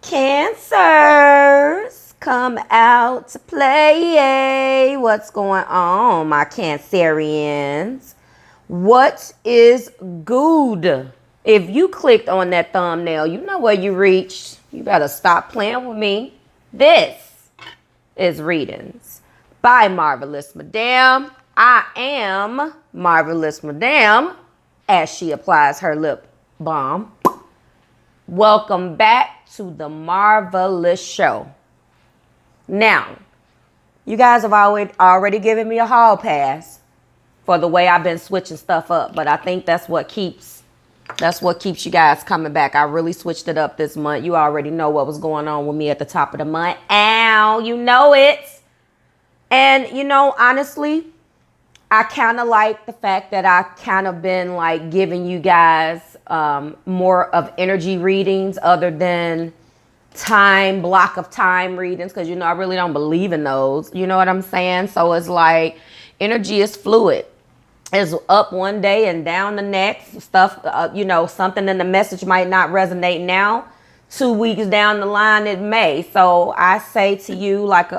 Cancers, come out to play. What's going on, my Cancerians? What is good? If you clicked on that thumbnail, you know where you reached. You better stop playing with me. This is Readings by Marvelous Madame. I am Marvelous Madame as she applies her lip balm. Welcome back to the Marvelous Show. Now, you guys have already given me a hall pass for the way I've been switching stuff up, but I think that's what keeps you guys coming back. I really switched it up this month. You already know what was going on with me at the top of the month. Ow, you know it. And you know, honestly, I kind of like the fact that I kind of been like giving you guys more of energy readings other than block of time readings, because you know I really don't believe in those. You know what I'm saying? So it's like energy is fluid. It's up one day and down the next. Stuff, you know, something in the message might not resonate now. 2 weeks down the line, it may. So I say to you, like,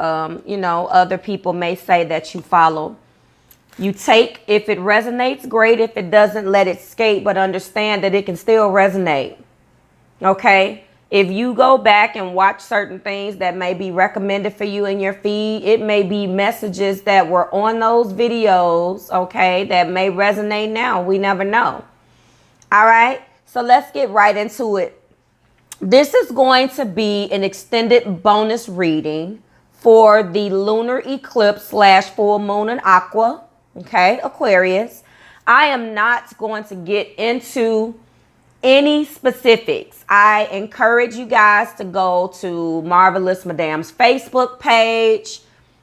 you know, other people may say that you follow. You take, if it resonates, great. If it doesn't, let it skate, but understand that it can still resonate. Okay? If you go back and watch certain things that may be recommended for you in your feed, it may be messages that were on those videos, okay, that may resonate now. We never know. All right? So let's get right into it. This is going to be an extended bonus reading for the lunar eclipse / full moon in Aqua. Okay, Aquarius. I am not going to get into any specifics. I encourage you guys to go to Marvelous Madame's Facebook page.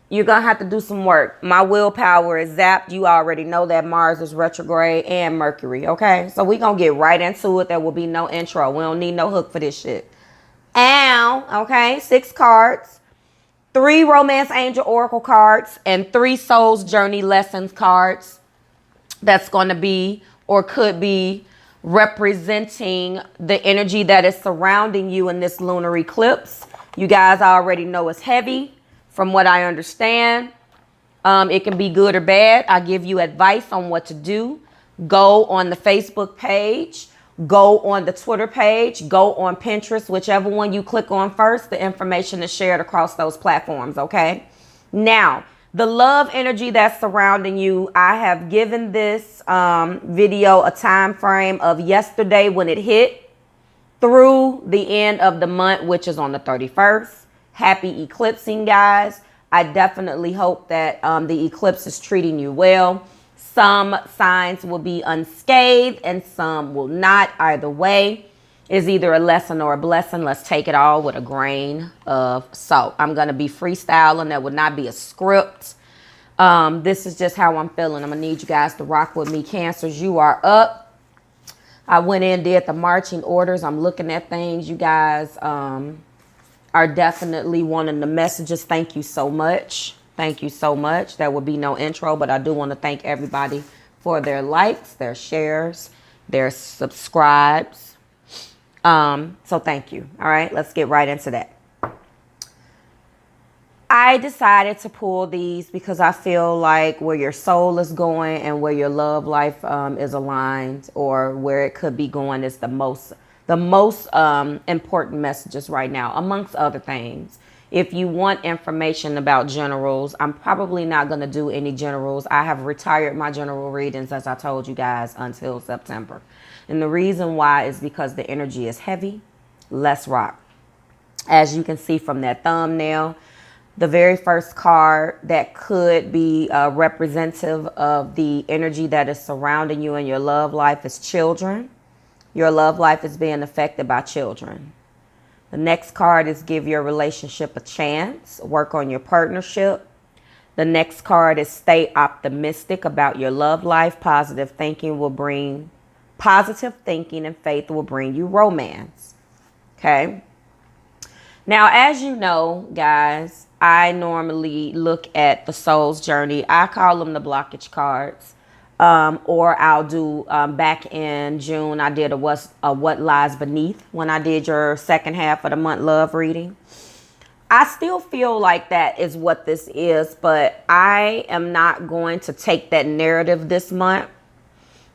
You're going to have to do some work. My willpower is zapped. You already know that Mars is retrograde and Mercury, okay? So we're going to get right into it. There will be no intro. We don't need no hook for this shit. Ow, okay? 6 cards. 3 Romance Angel Oracle cards and 3 Soul's Journey Lessons cards. That's going to be or could be representing the energy that is surrounding you in this lunar eclipse. You guys already know it's heavy from what I understand. It can be good or bad. I give you advice on what to do. Go on the Facebook page. Go on the Twitter page, go on Pinterest, whichever one you click on first, the information is shared across those platforms, okay? Now, the love energy that's surrounding you, I have given this video a time frame of yesterday when it hit through the end of the month, which is on the 31st. Happy eclipsing, guys. I definitely hope that the eclipse is treating you well. Some signs will be unscathed and some will not. Either way is either a lesson or a blessing. Let's take it all with a grain of salt. I'm going to be freestyling. That would not be a script. This is just how I'm feeling. I'm going to need you guys to rock with me. Cancers, you are up. I went in, did the marching orders. I'm looking at things. You guys are definitely wanting the messages. Thank you so much. Thank you so much. There will be no intro, but I do want to thank everybody for their likes, their shares, their subscribes. So thank you. All right, let's get right into that. I decided to pull these because I feel like where your soul is going and where your love life is aligned, or where it could be going, is the most important messages right now, amongst other things. If you want information about generals, I'm probably not going to do any generals. I have retired my general readings, as I told you guys, until September. And the reason why is because the energy is heavy. Let's rock. As you can see from that thumbnail, the very first card that could be representative of the energy that is surrounding you in your love life is children. Your love life is being affected by children. The next card is give your relationship a chance. Work on your partnership. The next card is stay optimistic about your love life. Positive thinking and faith will bring you romance. Okay. Now, as you know, guys, I normally look at the soul's journey. I call them the blockage cards. Or I'll do back in June, I did a what lies beneath when I did your second half of the month love reading. I still feel like that is what this is, but I am not going to take that narrative this month.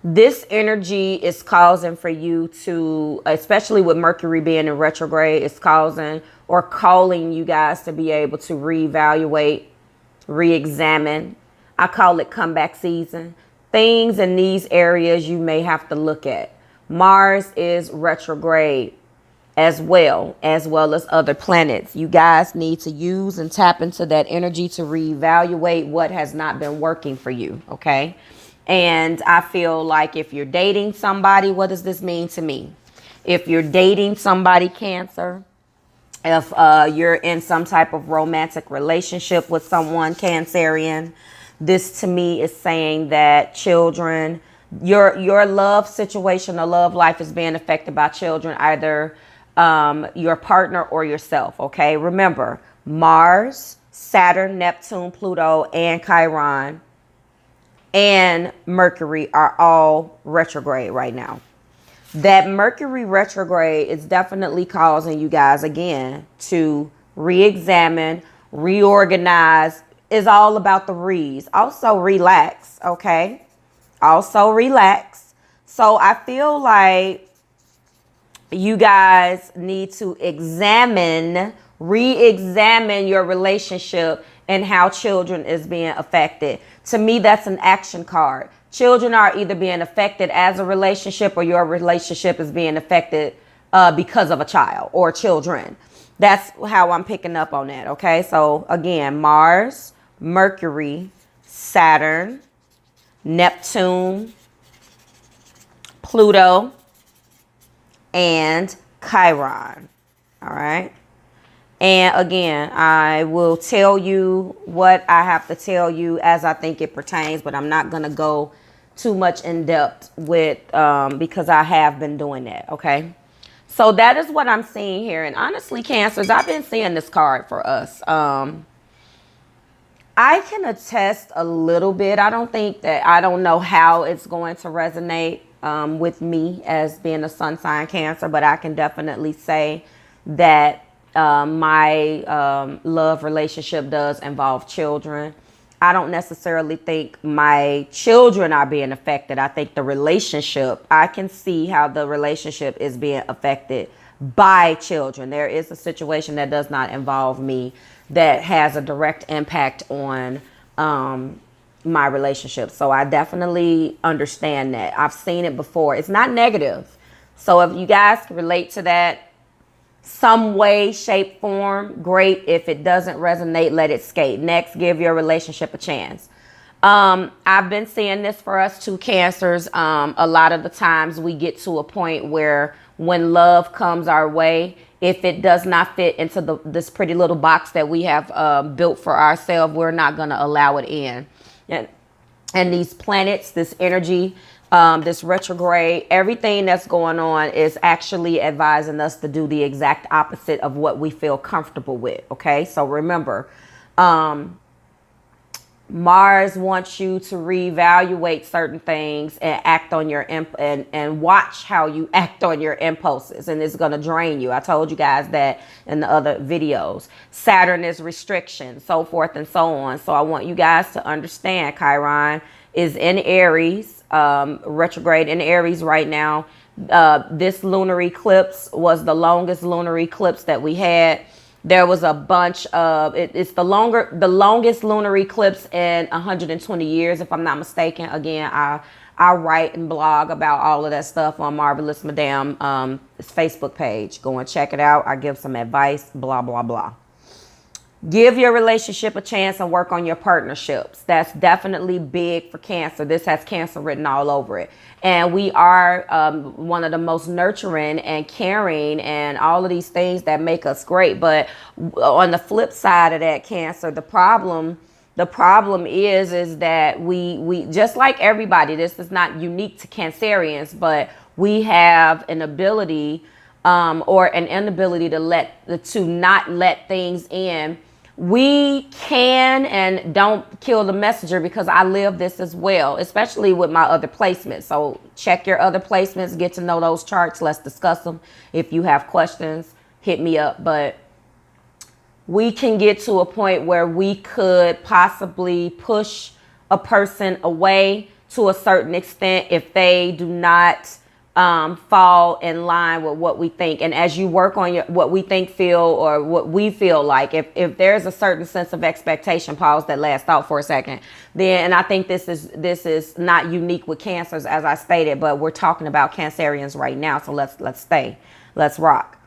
This energy is causing for you to, especially with Mercury being in retrograde, it's causing or calling you guys to be able to reevaluate, re-examine. I call it comeback season. Things in these areas you may have to look at. Mars is retrograde as well as other planets. You guys need to use and tap into that energy to reevaluate what has not been working for you, okay? And I feel like if you're dating somebody, what does this mean to me? If you're dating somebody, Cancer, if you're in some type of romantic relationship with someone, Cancerian, this to me is saying that children, your love situation or love life is being affected by children, either your partner or yourself. Okay, remember, Mars, Saturn, Neptune, Pluto, and Chiron and Mercury are all retrograde right now. That Mercury retrograde is definitely causing you guys again to re-examine, reorganize. Is all about the re's. Also relax, okay? Also relax. So I feel like you guys need to re-examine your relationship and how children is being affected. To me, that's an action card. Children are either being affected as a relationship or your relationship is being affected because of a child or children. That's how I'm picking up on that, okay? So again, Mars, Mercury, Saturn, Neptune, Pluto, and Chiron. All right. And again, I will tell you what I have to tell you as I think it pertains, but I'm not going to go too much in depth with because I have been doing that. Okay. So that is what I'm seeing here. And honestly, Cancers, I've been seeing this card for us. I can attest a little bit. I don't know how it's going to resonate with me as being a sun sign Cancer, but I can definitely say that my love relationship does involve children. I don't necessarily think my children are being affected. I think the relationship, I can see how the relationship is being affected by children. There is a situation that does not involve me that has a direct impact on my relationship. So I definitely understand that. I've seen it before. It's not negative. So if you guys can relate to that some way, shape, form, great. If it doesn't resonate, let it skate. Next, give your relationship a chance. I've been seeing this for us too, Cancers. A lot of the times we get to a point where when love comes our way, if it does not fit into this pretty little box that we have built for ourselves, we're not going to allow it in. And these planets, this energy, this retrograde, everything that's going on is actually advising us to do the exact opposite of what we feel comfortable with. Okay, so remember, Mars wants you to reevaluate certain things and act on your and watch how you act on your impulses, and it's going to drain you. I told you guys that in the other videos. Saturn is restriction, so forth and so on. So I want you guys to understand Chiron is in Aries, retrograde in Aries right now. This lunar eclipse was the longest lunar eclipse that we had. There was a bunch of it's the longest lunar eclipse in 120 years, if I'm not mistaken. Again, I write and blog about all of that stuff on Marvelous Madame Facebook page. Go and check it out. I give some advice, blah, blah, blah. Give your relationship a chance and work on your partnerships. That's definitely big for Cancer. This has Cancer written all over it. And we are one of the most nurturing and caring and all of these things that make us great. But on the flip side of that, Cancer, the problem is that we just like everybody, this is not unique to Cancerians, but we have an ability or an inability to not let things in We can and don't kill the messenger, because I live this as well, especially with my other placements. So check your other placements, get to know those charts. Let's discuss them. If you have questions, hit me up. But we can get to a point where we could possibly push a person away to a certain extent if they do not fall in line with what we think. And as you work on what we think, feel, or what we feel like, if there's a certain sense of expectation, pause that last thought for a second, then, and I think this is not unique with Cancers, as I stated, but we're talking about Cancerians right now. So let's rock.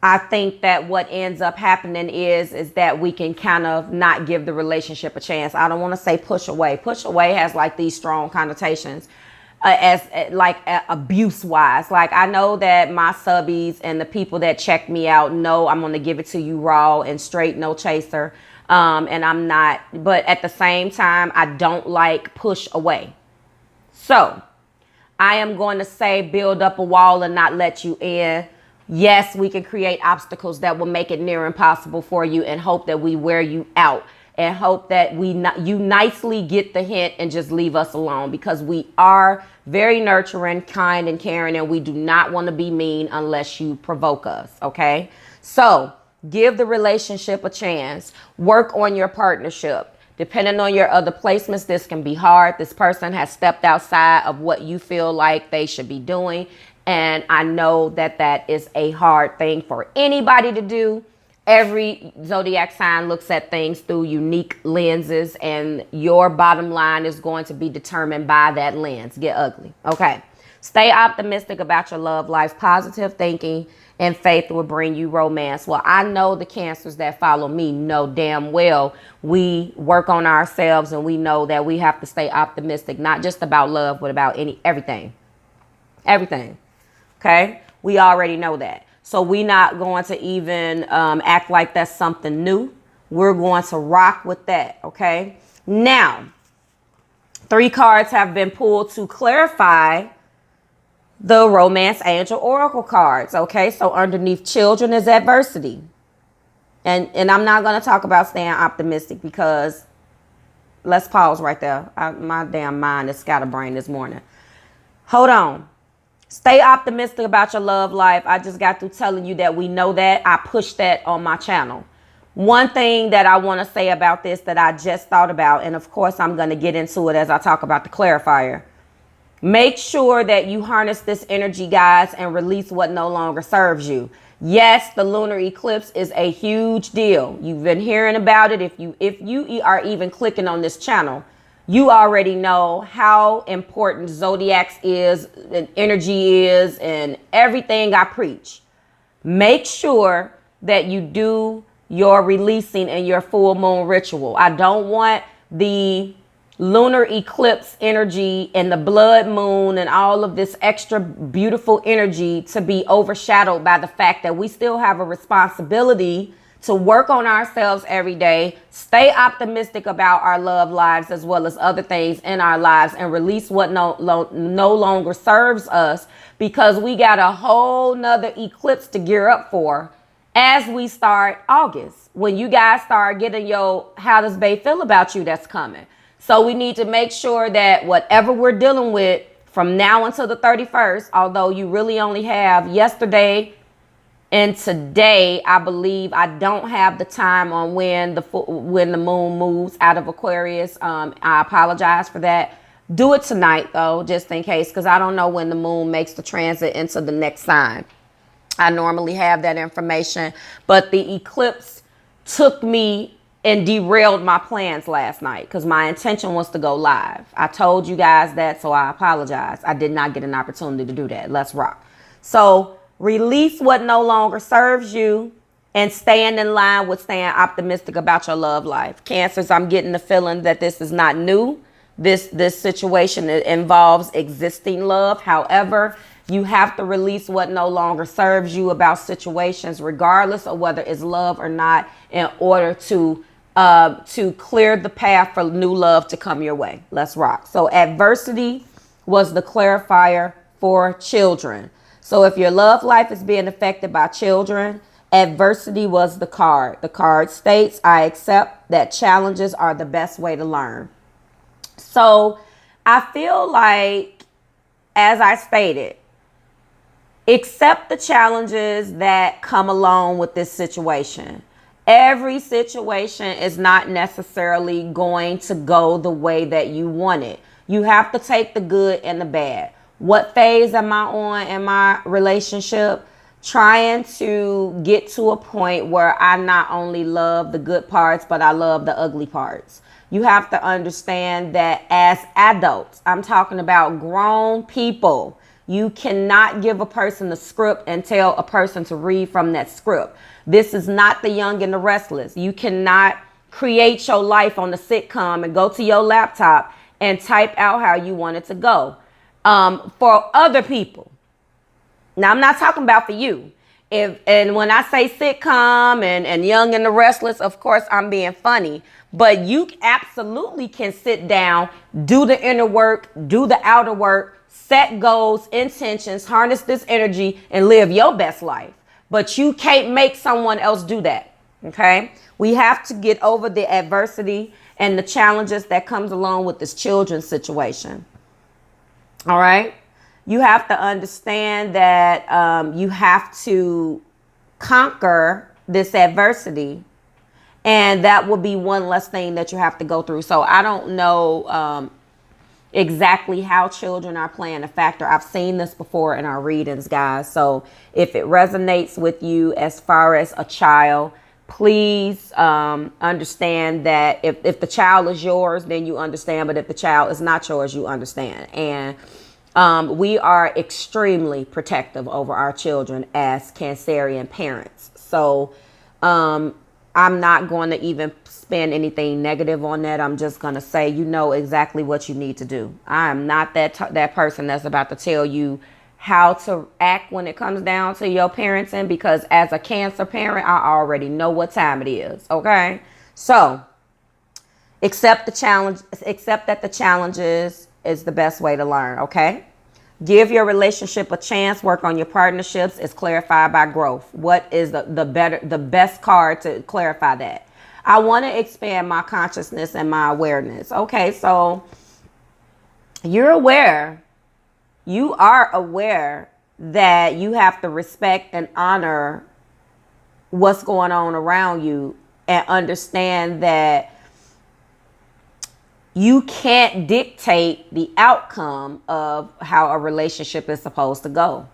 I think that what ends up happening is that we can kind of not give the relationship a chance. I don't want to say push away. Push away has like these strong connotations. As like abuse wise. Like, I know that my subbies and the people that check me out know I'm going to give it to you raw and straight, no chaser. And I'm not, but at the same time, I don't like push away. So I am going to say build up a wall and not let you in. Yes, we can create obstacles that will make it near impossible for you, and hope that we wear you out, and hope that you nicely get the hint and just leave us alone, because we are very nurturing, kind, and caring, and we do not want to be mean unless you provoke us. Okay, so give the relationship a chance. Work on your partnership. Depending on your other placements, this can be hard. This person has stepped outside of what you feel like they should be doing, and I know that that is a hard thing for anybody to do. Every zodiac sign looks at things through unique lenses, and your bottom line is going to be determined by that lens. Get ugly. Okay. Stay optimistic about your love life. Positive thinking and faith will bring you romance. Well, I know the Cancers that follow me know damn well we work on ourselves, and we know that we have to stay optimistic, not just about love, but about everything. Everything. Okay. We already know that. So we're not going to even act like that's something new. We're going to rock with that. Okay. Now, 3 cards have been pulled to clarify the Romance Angel Oracle cards. Okay. So underneath children is adversity. And I'm not going to talk about staying optimistic, because let's pause right there. My damn mind is scatterbrained this morning. Hold on. Stay optimistic about your love life. I just got through telling you that we know that. I push that on my channel. One thing that I want to say about this that I just thought about, and of course I'm going to get into it as I talk about the clarifier. Make sure that you harness this energy, guys, and release what no longer serves you. Yes, the lunar eclipse is a huge deal. You've been hearing about it. If you are even clicking on this channel, you already know how important zodiacs is, and energy is, and everything I preach. Make sure that you do your releasing and your full moon ritual. I don't want the lunar eclipse energy and the blood moon and all of this extra beautiful energy to be overshadowed by the fact that we still have a responsibility to work on ourselves every day, stay optimistic about our love lives as well as other things in our lives, and release what no longer serves us, because we got a whole nother eclipse to gear up for as we start August, when you guys start getting your how does Bae feel about you that's coming. So we need to make sure that whatever we're dealing with from now until the 31st, although you really only have yesterday and today, I believe, I don't have the time on when the moon moves out of Aquarius. I apologize for that. Do it tonight, though, just in case, because I don't know when the moon makes the transit into the next sign. I normally have that information, but the eclipse took me and derailed my plans last night, because my intention was to go live. I told you guys that, so I apologize. I did not get an opportunity to do that. Let's rock. So release what no longer serves you, and stand in line with staying optimistic about your love life. Cancers, I'm getting the feeling that this is not new. This situation involves existing love. However, you have to release what no longer serves you about situations, regardless of whether it's love or not, in order to clear the path for new love to come your way. Let's rock. So adversity was the clarifier for children. So if your love life is being affected by children, Adversity was the card. The card states, I accept that challenges are the best way to learn. So I feel like, as I stated, accept the challenges that come along with this situation. Every situation is not necessarily going to go the way that you want it. You have to take the good and the bad. What phase am I on in my relationship? Trying to get to a point where I not only love the good parts, but I love the ugly parts. You have to understand that as adults, I'm talking about grown people, you cannot give a person a script and tell a person to read from that script. This is not The Young and the Restless. You cannot create your life on the sitcom and go to your laptop and type out how you want it to go. For other people. Now, I'm not talking about for you. And when I say sitcom and Young and the Restless, of course, I'm being funny. But you absolutely can sit down, do the inner work, do the outer work, set goals, intentions, harness this energy, and live your best life. But you can't make someone else do that, okay? We have to get over the adversity and the challenges that comes along with this children's situation, all right? You have to understand that you have to conquer this adversity, and that will be one less thing that you have to go through. So I don't know exactly how children are playing a factor. I've seen this before in our readings, guys. So if it resonates with you as far as a child, please understand that if the child is yours, then you understand. But if the child is not yours, you understand. And we are extremely protective over our children as Cancerian parents. So I'm not going to even spend anything negative on that. I'm just going to say, you know exactly what you need to do. I am not that person that's about to tell you how to act when it comes down to your parenting, because as a Cancer parent, I already know what time it is. Okay. So accept the challenge, accept that the challenges is the best way to learn. Okay. Give your relationship a chance. Work on your partnerships. Is clarified by growth. What is the best card to clarify that? I want to expand my consciousness and my awareness. Okay, so you're aware. You are aware that you have to respect and honor what's going on around you, and understand that you can't dictate the outcome of how a relationship is supposed to go.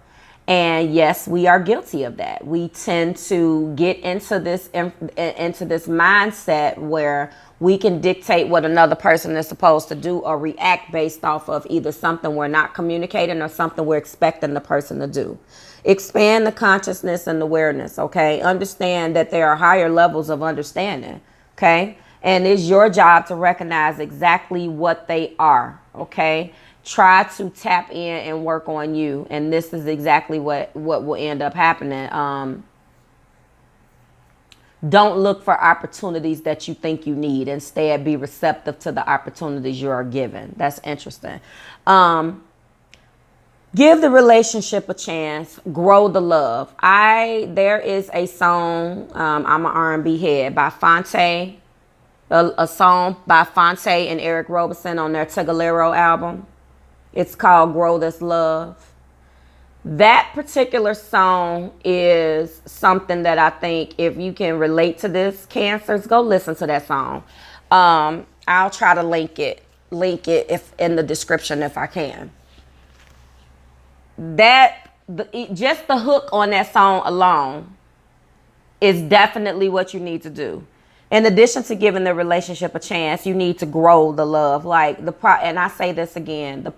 And yes, we are guilty of that. We tend to get into this mindset where we can dictate what another person is supposed to do or react based off of either something we're not communicating or something we're expecting the person to do. Expand the consciousness and awareness, okay? Understand that there are higher levels of understanding, okay? And it's your job to recognize exactly what they are, okay? Try to tap in and work on you. And this is exactly what will end up happening. Don't look for opportunities that you think you need. Instead, be receptive to the opportunities you are given. That's interesting. Give the relationship a chance. Grow the love. There is a song, I'm an R&B head, by Fonte. A song by Fonte and Eric Roberson on their Tegalero album. It's called Grow This Love. That particular song is something that I think if you can relate to this, Cancers, go listen to that song. I'll try to link it if in the description if I can. Just the hook on that song alone is definitely what you need to do. In addition to giving the relationship a chance, you need to grow the love. And I say this again, the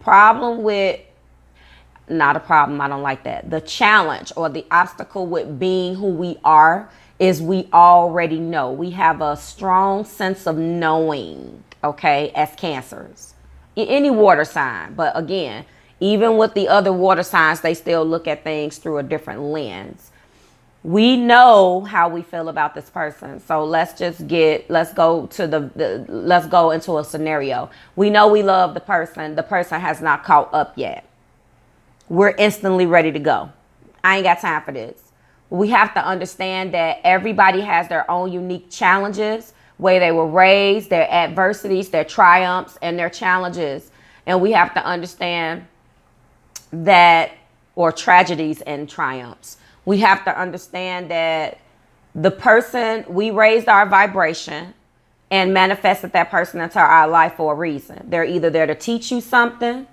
challenge or the obstacle with being who we are is we already know. We have a strong sense of knowing, okay, as Cancers. Any water sign, but again, even with the other water signs, they still look at things through a different lens. We know how we feel about this person. So let's go into a scenario. We know we love the person. The person has not caught up yet. We're instantly ready to go. I ain't got time for this. We have to understand that everybody has their own unique challenges, where they were raised, their adversities, their triumphs, and their challenges. And we have to understand that, or tragedies and triumphs. We have to understand that the person, we raised our vibration and manifested that person into our life for a reason. They're either there to teach you something,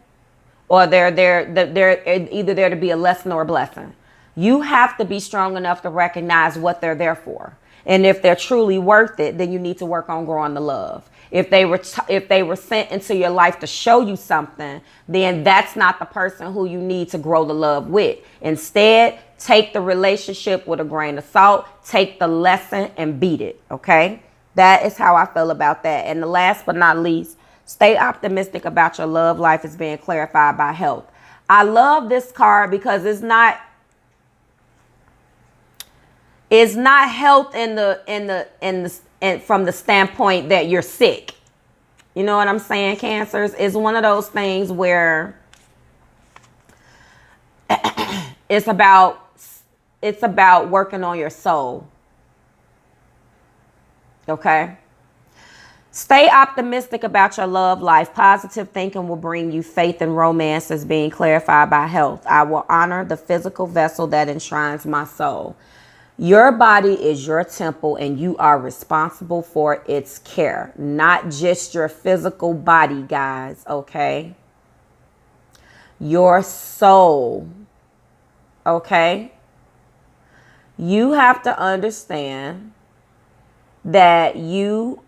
or they're either there to be a lesson or a blessing. You have to be strong enough to recognize what they're there for. And if they're truly worth it, then you need to work on growing the love. If they were sent into your life to show you something, then that's not the person who you need to grow the love with. Instead, take the relationship with a grain of salt, take the lesson and beat it. Okay? That is how I feel about that. And the last but not least, stay optimistic about your love life is being clarified by health. I love this card because it's not health from the standpoint that you're sick. You know what I'm saying, Cancers? It's one of those things where it's about working on your soul. Okay? Stay optimistic about your love life. Positive thinking will bring you faith and romance as being clarified by health. I will honor the physical vessel that enshrines my soul. Your body is your temple and you are responsible for its care. Not just your physical body, guys, okay? Your soul, okay? You have to understand that you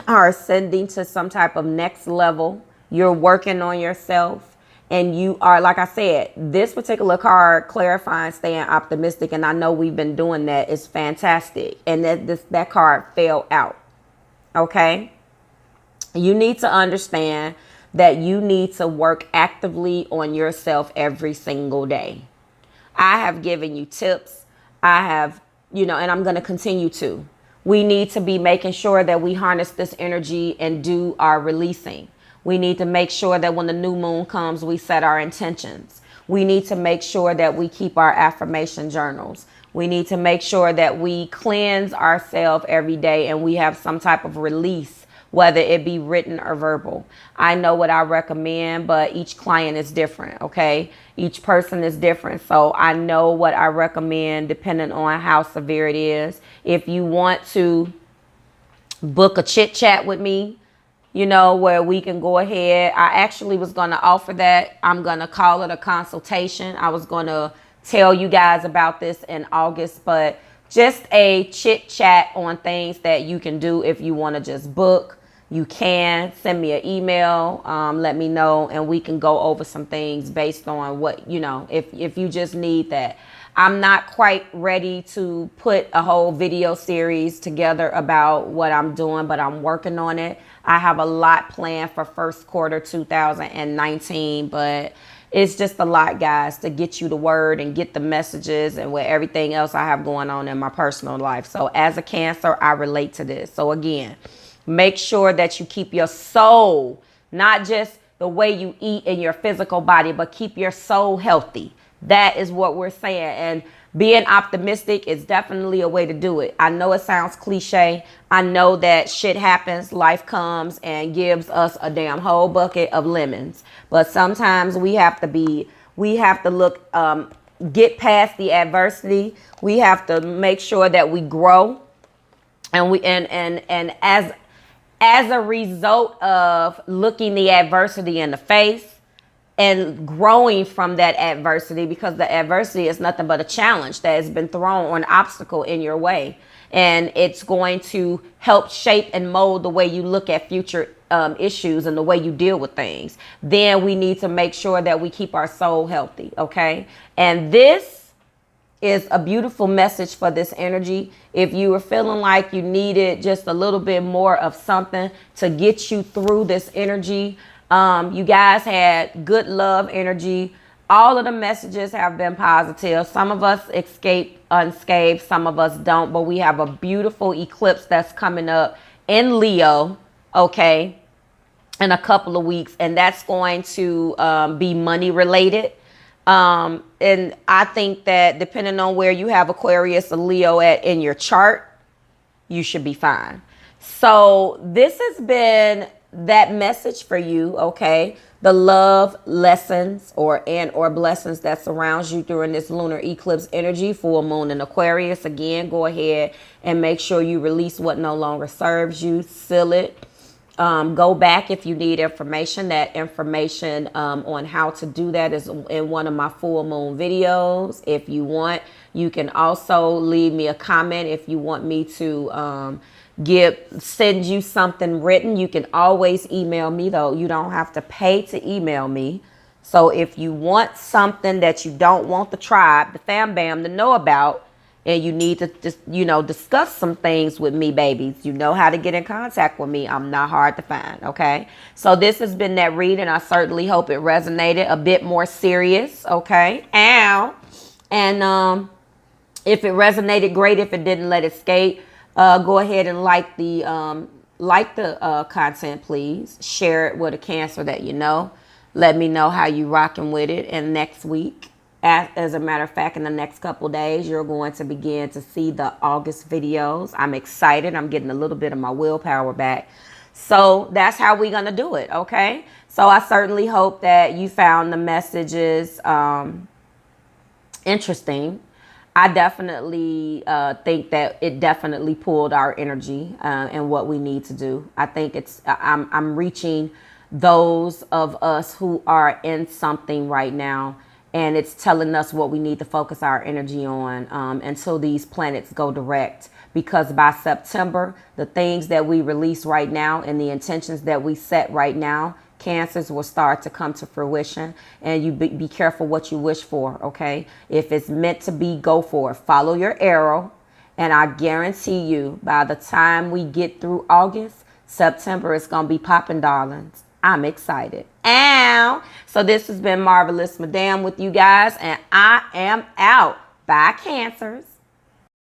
are ascending to some type of next level. You're working on yourself. And you are, like I said, this particular card clarifying, staying optimistic. And I know we've been doing that. It's fantastic. And that card fell out. Okay. You need to understand that you need to work actively on yourself every single day. I have given you tips. I have, and I'm going to continue to. We need to be making sure that we harness this energy and do our releasing. We need to make sure that when the new moon comes, we set our intentions. We need to make sure that we keep our affirmation journals. We need to make sure that we cleanse ourselves every day and we have some type of release, whether it be written or verbal. I know what I recommend, but each client is different, okay? Each person is different. So I know what I recommend depending on how severe it is. If you want to book a chit chat with me, where we can go ahead. I actually was going to offer that. I'm going to call it a consultation. I was going to tell you guys about this in August, but just a chit chat on things that you can do. If you want to just book, you can send me an email. Let me know and we can go over some things based on what, if you just need that. I'm not quite ready to put a whole video series together about what I'm doing, but I'm working on it. I have a lot planned for first quarter 2019, but it's just a lot, guys, to get you the word and get the messages and with everything else I have going on in my personal life. So as a Cancer, I relate to this. So again, make sure that you keep your soul, not just the way you eat in your physical body, but keep your soul healthy. That is what we're saying. And being optimistic is definitely a way to do it. I know it sounds cliche. I know that shit happens. Life comes and gives us a damn whole bucket of lemons. But sometimes we have to look, get past the adversity. We have to make sure that we grow. And as a result of looking the adversity in the face, and growing from that adversity, because the adversity is nothing but a challenge that has been thrown or an obstacle in your way. And it's going to help shape and mold the way you look at future issues and the way you deal with things. Then we need to make sure that we keep our soul healthy. Okay. And this is a beautiful message for this energy. If you were feeling like you needed just a little bit more of something to get you through this energy, you guys had good love energy. All of the messages have been positive. Some of us escape unscathed, some of us don't, but we have a beautiful eclipse that's coming up in Leo, okay, in a couple of weeks, and that's going to be money related. And I think that depending on where you have Aquarius or Leo at in your chart, you should be fine. So this has been that message for you, okay? The love lessons or blessings that surrounds you during this lunar eclipse energy, full moon in Aquarius. Again, go ahead and make sure you release what no longer serves you, seal it. Go back if you need information. That information on how to do that is in one of my full moon videos. If you want, you can also leave me a comment if you want me to send you something written. You can always email me, though. You don't have to pay to email me. So if you want something that you don't want the tribe, the fam bam, to know about, and you need to just, discuss some things with me, babies, you know how to get in contact with me. I'm not hard to find, okay? So this has been that reading. I certainly hope it resonated. A bit more serious, okay? Ow. And if it resonated, great. If it didn't, let it skate. Go ahead and like the content, please. Share it with a Cancer that you know. Let me know how you rocking with it. And next week, as a matter of fact, in the next couple days, you're going to begin to see the August videos. I'm excited. I'm getting a little bit of my willpower back. So that's how we're going to do it, okay? So I certainly hope that you found the messages interesting. I definitely think that it definitely pulled our energy and what we need to do. I think I'm reaching those of us who are in something right now, and it's telling us what we need to focus our energy on until these planets go direct. Because by September, the things that we release right now and the intentions that we set right now, Cancers, will start to come to fruition. And you be careful what you wish for, okay? If it's meant to be, go for it. Follow your arrow. And I guarantee you, by the time we get through August, September is going to be popping, darlings. I'm excited. Ow. So this has been Marvelous Madame with you guys, and I am out. Bye, Cancers.